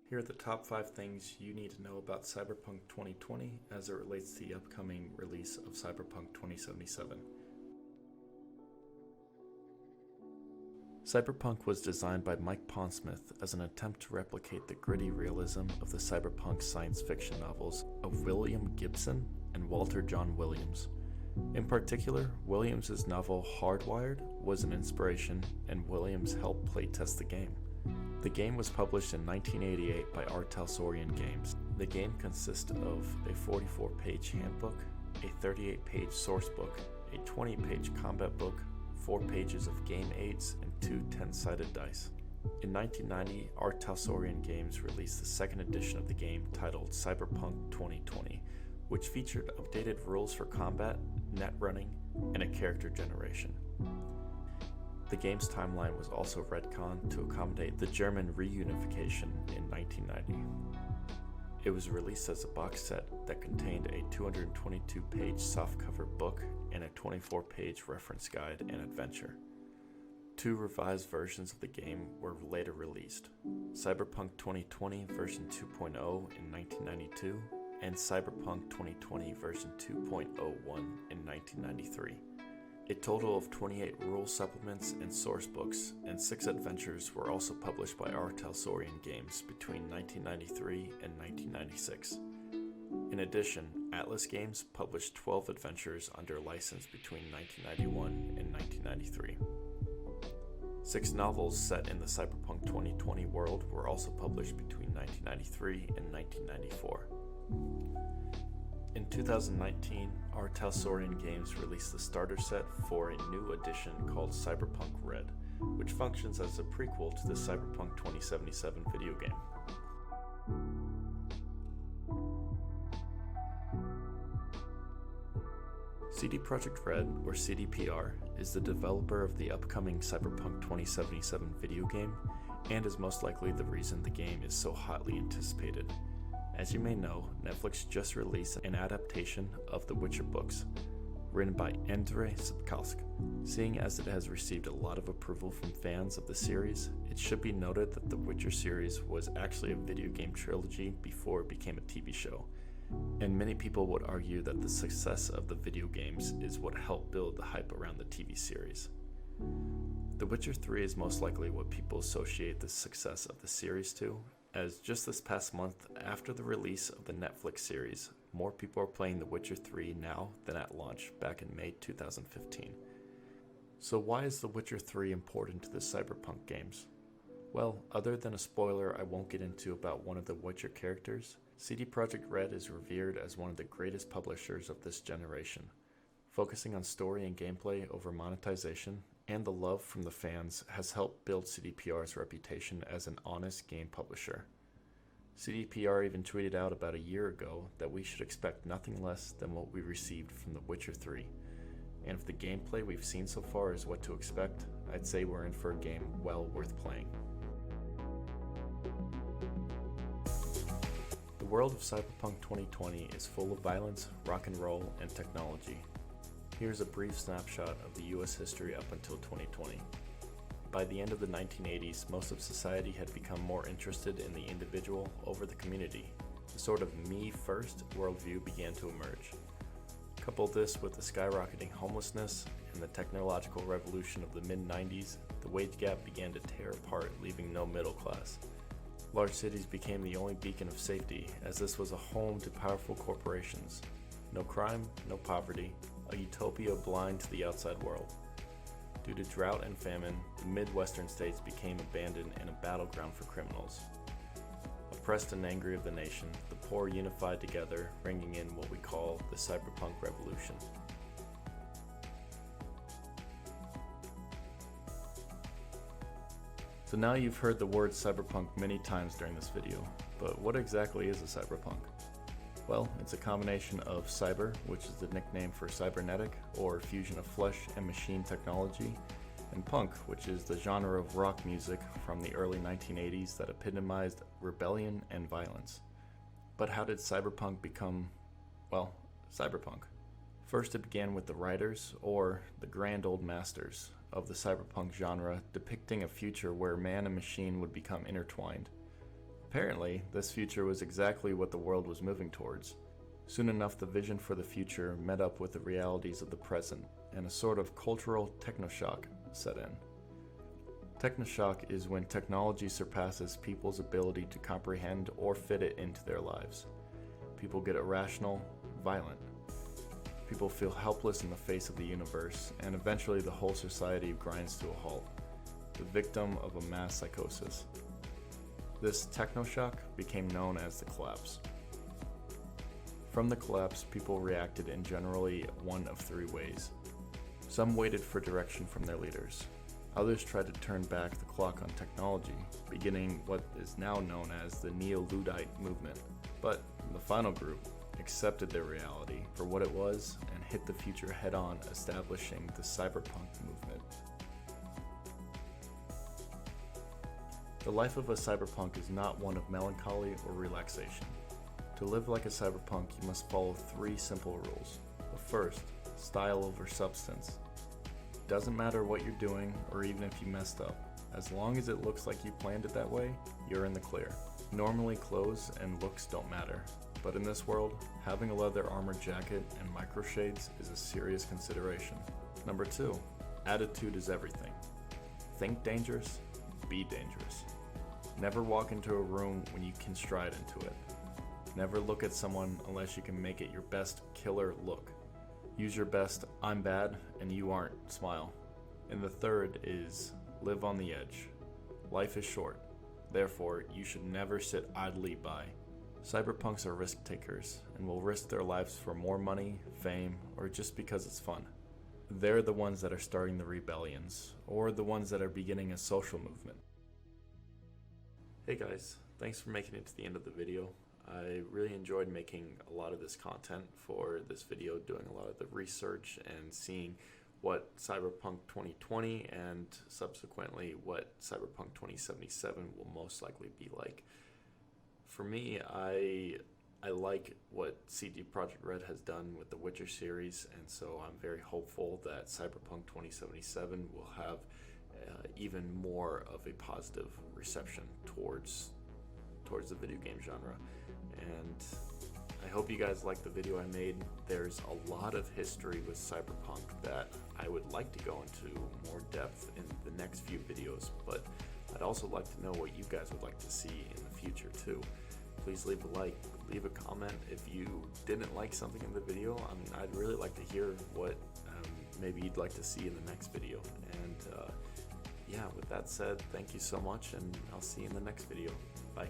Here are the top 5 things you need to know about Cyberpunk 2020 as it relates to the upcoming release of Cyberpunk 2077. Cyberpunk was designed by Mike Pondsmith as an attempt to replicate the gritty realism of the cyberpunk science fiction novels of William Gibson and Walter John Williams. In particular, Williams' novel Hardwired was an inspiration, and Williams helped playtest the game. The game was published in 1988 by Attribution-ShareAlike Games. The game consists of a 44-page handbook, a 38-page sourcebook, a 20-page combat book, 4 pages of game aids, and 2 10-sided dice. In 1990, Attribution-ShareAlike Games released the second edition of the game titled Cyberpunk 2020, which featured updated rules for combat, net running, and a character generation. The game's timeline was also retconned to accommodate the German reunification in 1990. It was released as a box set that contained a 222-page softcover book and a 24-page reference guide and adventure. 2 revised versions of the game were later released: Cyberpunk 2020 version 2.0 in 1992 and Cyberpunk 2020 version 2.01 in 1993. A total of 28 rule supplements and source books and 6 adventures were also published by Attribution-ShareAlike Games between 1993 and 1996. In addition, Atlas Games published 12 adventures under license between 1991 and 1993. 6 novels set in the Cyberpunk 2020 world were also published between 1993 and 1994. In 2019, Attribution-ShareAlike Games released the starter set for a new edition called Cyberpunk Red, which functions as a prequel to the Cyberpunk 2077 video game. CD Projekt Red, or CDPR, is the developer of the upcoming Cyberpunk 2077 video game and is most likely the reason the game is so hotly anticipated. As you may know, Netflix just released an adaptation of the Witcher books, written by Andrzej Sapkowski. Seeing as it has received a lot of approval from fans of the series, it should be noted that the Witcher series was actually a video game trilogy before it became a TV show, and many people would argue that the success of the video games is what helped build the hype around the TV series. The Witcher 3 is most likely what people associate the success of the series to, as just this past month, after the release of the Netflix series, more people are playing The Witcher 3 now than at launch back in May 2015. So why is The Witcher 3 important to the Cyberpunk games? Well, other than a spoiler I won't get into about one of the Witcher characters, CD Projekt Red is revered as one of the greatest publishers of this generation, focusing on story and gameplay over monetization, and the love from the fans has helped build CDPR's reputation as an honest game publisher. CDPR even tweeted out about a year ago that we should expect nothing less than what we received from The Witcher 3. And if the gameplay we've seen so far is what to expect, I'd say we're in for a game well worth playing. The world of Cyberpunk 2020 is full of violence, rock and roll, and technology. Here's a brief snapshot of the US history up until 2020. By the end of the 1980s, most of society had become more interested in the individual over the community. A sort of me-first worldview began to emerge. Couple this with the skyrocketing homelessness and the technological revolution of the mid-90s, the wage gap began to tear apart, leaving no middle class. Large cities became the only beacon of safety, as this was a home to powerful corporations. No crime, no poverty, a utopia blind to the outside world. Due to drought and famine, the Midwestern states became abandoned and a battleground for criminals. Oppressed and angry of the nation, the poor unified together, bringing in what we call the Cyberpunk Revolution. So now you've heard the word cyberpunk many times during this video, but what exactly is a cyberpunk? Well, it's a combination of cyber, which is the nickname for cybernetic, or fusion of flesh and machine technology, and punk, which is the genre of rock music from the early 1980s that epitomized rebellion and violence. But how did cyberpunk become, well, cyberpunk? First, it began with the writers, or the grand old masters, of the cyberpunk genre, depicting a future where man and machine would become intertwined. Apparently, this future was exactly what the world was moving towards. Soon enough, the vision for the future met up with the realities of the present, and a sort of cultural technoshock set in. Technoshock is when technology surpasses people's ability to comprehend or fit it into their lives. People get irrational, violent. People feel helpless in the face of the universe, and eventually the whole society grinds to a halt, the victim of a mass psychosis. This technoshock became known as the collapse. From the collapse, people reacted in generally one of three ways. Some waited for direction from their leaders. Others tried to turn back the clock on technology, beginning what is now known as the Neo-Luddite movement. But the final group accepted their reality for what it was and hit the future head-on, establishing the Cyberpunk movement. The life of a cyberpunk is not one of melancholy or relaxation. To live like a cyberpunk, you must follow three simple rules. The first, style over substance. Doesn't matter what you're doing or even if you messed up. As long as it looks like you planned it that way, you're in the clear. Normally clothes and looks don't matter, but in this world, having a leather armored jacket and microshades is a serious consideration. Number 2, attitude is everything. Think dangerous, be dangerous. Never walk into a room when you can stride into it. Never look at someone unless you can make it your best killer look. Use your best "I'm bad and you aren't" smile. And the third is live on the edge. Life is short, therefore you should never sit idly by. Cyberpunks are risk takers and will risk their lives for more money, fame, or just because it's fun. They're the ones that are starting the rebellions, or the ones that are beginning a social movement. Hey guys, thanks for making it to the end of the video. I really enjoyed making a lot of this content for this video, doing a lot of the research and seeing what Cyberpunk 2020 and subsequently what Cyberpunk 2077 will most likely be like. For me, I like what CD Projekt Red has done with the Witcher series, and so I'm very hopeful that Cyberpunk 2077 will have even more of a positive reception towards the video game genre. And I hope you guys liked the video I made. There's a lot of history with Cyberpunk that I would like to go into more depth in the next few videos, but I'd also like to know what you guys would like to see in the future too. Please leave a like, leave a comment if you didn't like something in the video. I mean, I'd really like to hear what maybe you'd like to see in the next video. And yeah, with that said, thank you so much, and I'll see you in the next video. Bye.